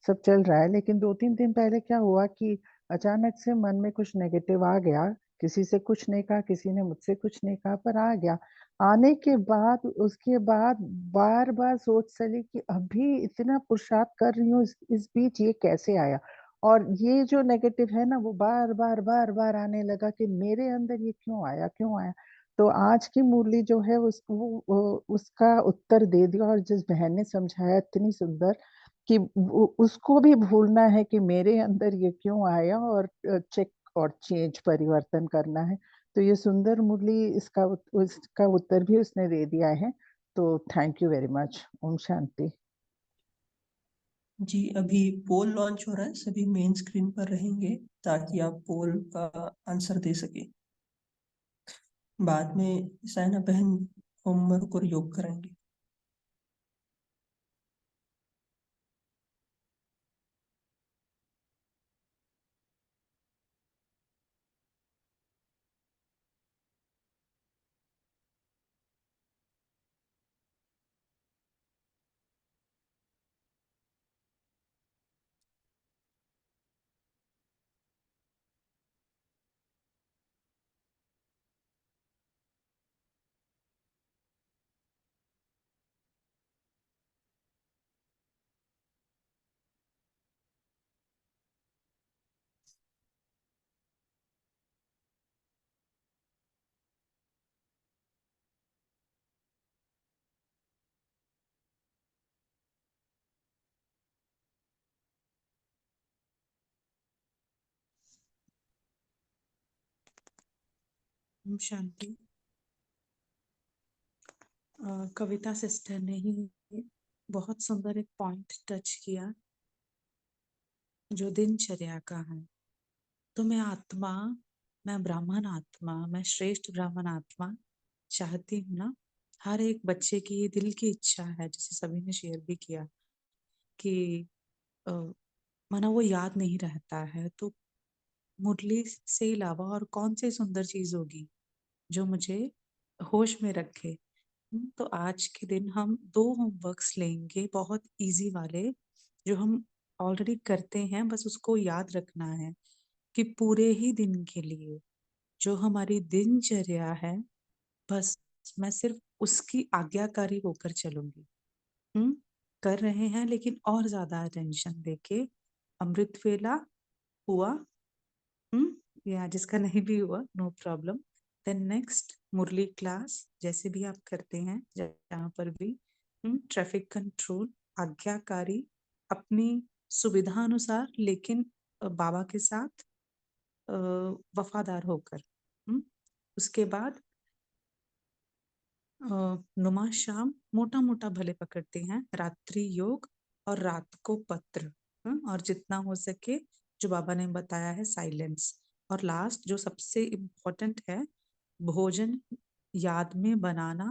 सब चल रहा है। लेकिन 2-3 दिन पहले क्या हुआ कि अचानक से मन में कुछ नेगेटिव आ गया, किसी से कुछ नहीं कहा, किसी ने मुझसे कुछ नहीं कहा, पर आ गया। आने के बाद उसके बाद बार बार सोच चली कि अभी इतना पुरुषार्थ कर रही हूँ, इस बीच ये कैसे आया। और ये जो नेगेटिव है ना, वो बार बार आने लगा कि मेरे अंदर ये क्यों आया, क्यों आया। तो आज की मुरली जो है उसका उत्तर दे दिया। और जिस बहन ने समझाया इतनी सुंदर कि उसको भी भूलना है कि मेरे अंदर ये क्यों आया, और चेक और चेंज परिवर्तन करना है। तो ये सुंदर मुरली इसका उत्तर भी उसने दे दिया है। तो thank you very much. Om Shanti. जी अभी पोल लॉन्च हो रहा है, सभी मेन स्क्रीन पर रहेंगे ताकि आप पोल का आंसर दे सके। बाद में साइना बहन होमवर्क और योग करेंगे। ओम शांति। कविता सिस्टर ने ही बहुत सुंदर एक पॉइंट टच किया जो दिनचर्या का है। तो मैं आत्मा, मैं ब्राह्मण आत्मा, मैं श्रेष्ठ ब्राह्मण आत्मा चाहती हूँ ना, हर एक बच्चे की ये दिल की इच्छा है, जैसे सभी ने शेयर भी किया कि माना वो याद नहीं रहता है, तो मुरली से अलावा और कौन सी सुंदर चीज होगी जो मुझे होश में रखे। तो आज के दिन हम 2 होमवर्क्स लेंगे, बहुत इजी वाले, जो हम ऑलरेडी करते हैं, बस उसको याद रखना है कि पूरे ही दिन के लिए जो हमारी दिनचर्या है, बस मैं सिर्फ उसकी आज्ञाकारी होकर चलूंगी। कर रहे हैं, लेकिन और ज्यादा अटेंशन देके अमृत वेला हुआ, या जिसका नहीं भी हुआ नो प्रॉब्लम। देन नेक्स्ट मुरली क्लास, जैसे भी आप करते हैं जहाँ पर भी, ट्रैफिक कंट्रोल, आज्ञाकारी, अपनी सुविधा अनुसार, लेकिन बाबा के साथ वफादार होकर। उसके बाद नुमा शाम मोटा मोटा भले पकड़ते हैं, रात्रि योग और रात को पत्र, और जितना हो सके जो बाबा ने बताया है साइलेंस। और लास्ट जो सबसे इम्पोर्टेंट है, भोजन याद में बनाना,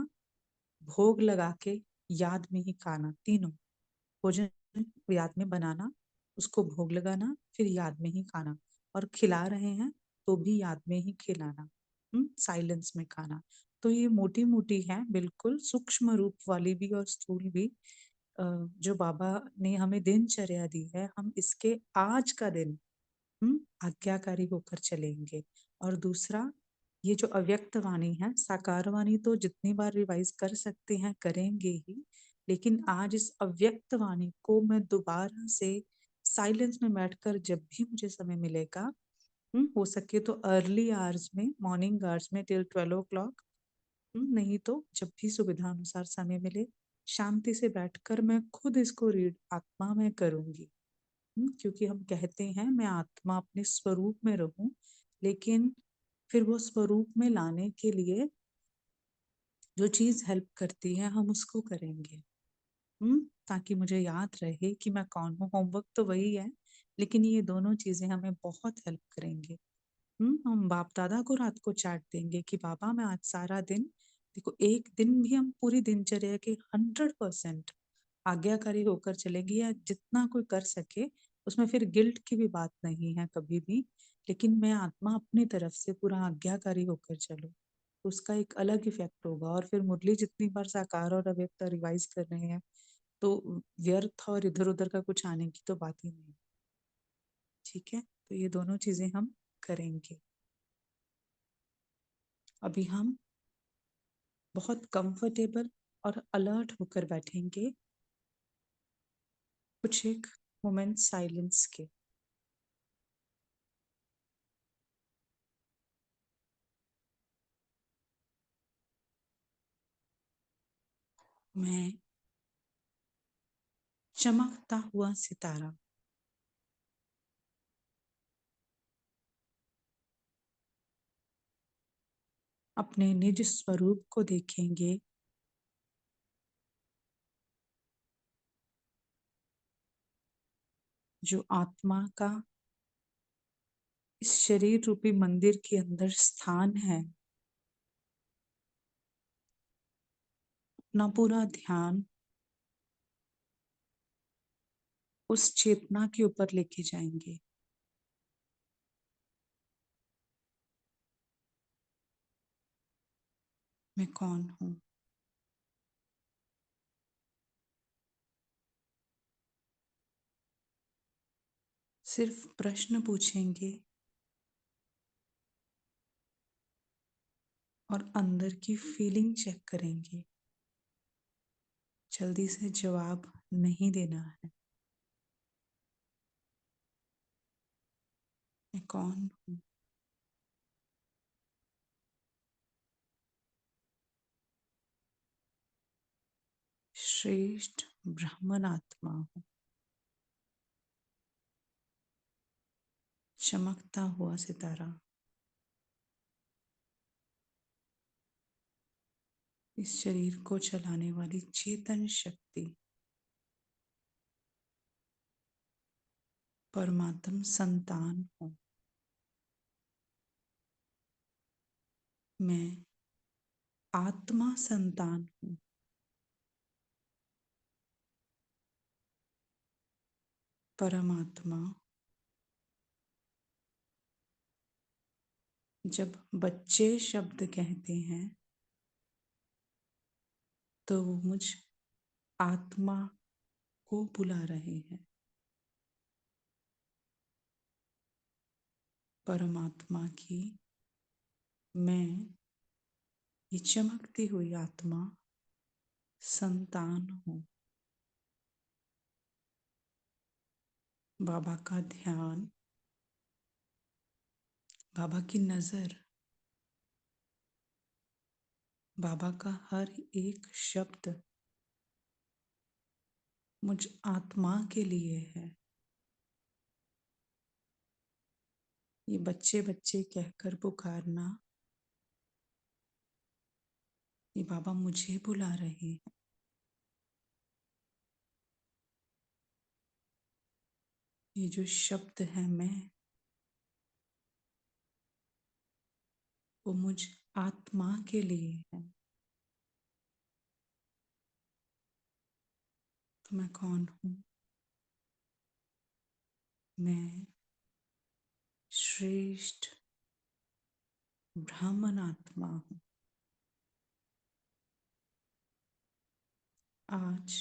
भोग लगा के याद में ही खाना। तीनों, भोजन याद में बनाना, उसको भोग लगाना, फिर याद में ही खाना, और खिला रहे हैं तो भी याद में ही खिलाना, साइलेंस में खाना। तो ये मोटी मोटी है, बिल्कुल सूक्ष्म रूप वाली भी और स्थूल भी, जो बाबा ने हमें दिनचर्या दी है, हम इसके आज का दिन आज्ञाकारी होकर चलेंगे। और दूसरा, ये जो अव्यक्त वाणी है, साकार वाणी तो जितनी बार रिवाइज कर सकते हैं करेंगे ही, लेकिन आज इस अव्यक्त वाणी को मैं दोबारा से साइलेंस में बैठकर जब भी मुझे समय मिलेगा, हो सके तो अर्ली आवर्स में, मॉर्निंग आवर्स में टिल 12 o'clock, नहीं तो जब भी सुविधा अनुसार समय मिले, शांति से बैठकर मैं खुद इसको रीड आत्मा में करूंगी। क्योंकि हम कहते हैं मैं आत्मा अपने स्वरूप में रहूं, लेकिन फिर वो स्वरूप में लाने के लिए जो चीज हेल्प करती है हम उसको करेंगे, ताकि मुझे याद रहे कि मैं कौन हूँ। होमवर्क तो वही है, लेकिन ये दोनों चीजें हमें बहुत हेल्प करेंगे। हम बाप दादा को रात को चैट देंगे कि बाबा मैं आज सारा दिन, देखो एक दिन भी हम पूरी दिनचर्या के 100% आज्ञाकारी होकर चलेंगे, या जितना कोई कर सके, उसमें फिर गिल्ट की भी बात नहीं है कभी भी, लेकिन मैं आत्मा अपनी तरफ से पूरा आज्ञाकारी होकर चलूं, उसका एक अलग इफेक्ट होगा। और फिर मुरली जितनी बार साकार और अव्यक्त रिवाइज कर रहे हैं, तो व्यर्थ और इधर उधर का कुछ आने की तो बात ही नहीं। ठीक है, तो ये दोनों चीजें हम करेंगे। अभी हम बहुत कंफर्टेबल और अलर्ट होकर बैठेंगे, कुछ एक मोमेंट साइलेंस के। मैं चमकता हुआ सितारा, अपने निज स्वरूप को देखेंगे, जो आत्मा का इस शरीर रूपी मंदिर के अंदर स्थान है। अपना पूरा ध्यान उस चेतना के ऊपर लेके जाएंगे। मैं कौन हूँ? सिर्फ प्रश्न पूछेंगे और अंदर की फीलिंग चेक करेंगे। जल्दी से जवाब नहीं देना है। मैं कौन हूँ? श्रेष्ठ ब्राह्मण आत्मा हूँ, चमकता हुआ सितारा। इस शरीर को चलाने वाली चेतन शक्ति, परमात्म संतान हूँ। मैं आत्मा संतान हूं। परमात्मा जब बच्चे शब्द कहते हैं तो वो मुझ आत्मा को बुला रहे हैं। परमात्मा की मैं ये चमकती हुई आत्मा संतान हूं। बाबा का ध्यान, बाबा की नजर, बाबा का हर एक शब्द मुझ आत्मा के लिए है। ये बच्चे बच्चे कहकर पुकारना, ये बाबा मुझे बुला रहे हैं। ये जो शब्द है मैं, वो मुझ आत्मा के लिए है। तो मैं कौन हूं? मैं श्रेष्ठ ब्राह्मण आत्मा हूं। आज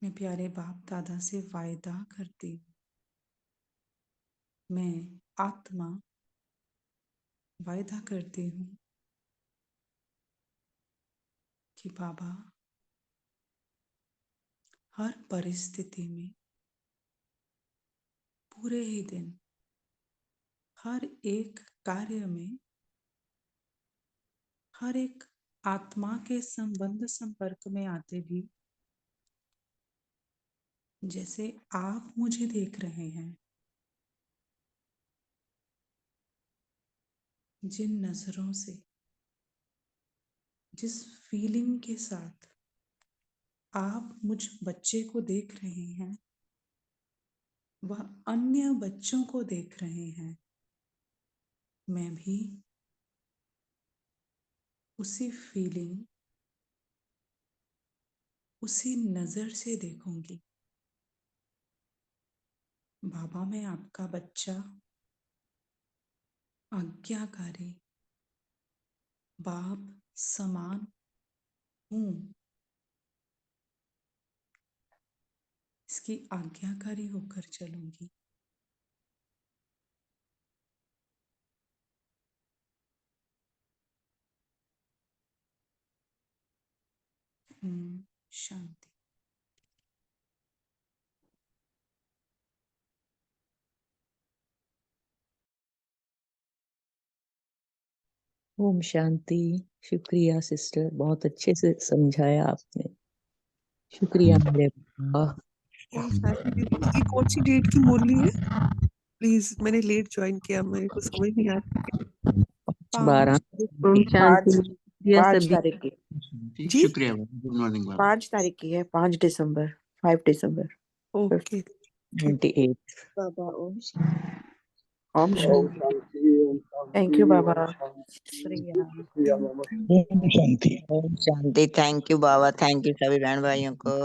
मैं प्यारे बाप दादा से वायदा करती हूँ, मैं आत्मा वायदा करती हूँ कि बाबा हर परिस्थिति में, पूरे ही दिन, हर एक कार्य में, हर एक आत्मा के संबंध संपर्क में आते भी जैसे आप मुझे देख रहे हैं, जिन नजरों से, जिस फीलिंग के साथ आप मुझ बच्चे को देख रहे हैं, वह अन्य बच्चों को देख रहे हैं। मैं भी उसी फीलिंग, उसी नजर से देखूंगी। बाबा मैं आपका बच्चा, आज्ञाकारी बाप समान हूं। इसकी आज्ञाकारी होकर चलूंगी। शांति। ओम शांति। शुक्रिया सिस्टर, बहुत अच्छे से समझाया आपने। शुक्रिया मेरे ओम शांति दीदी, ये कौन सी डेट की मुरली है? प्लीज, मैंने लेट ज्वाइन किया, मेरे को समझ नहीं आ रहा। 12 ओम शांति। शुक्रिया 5 सभी। तारीख की जी, शुक्रिया, गुड मॉर्निंग बाबा। 5 तारीख की है, 5 दिसंबर, 5 दिसंबर ओके। 28। बाबा ओम शांति। थैंक यू बाबा। शुक्रिया। ओम शांति। ओम शांति। थैंक यू बाबा, थैंक यू सभी बहन भाइयों को।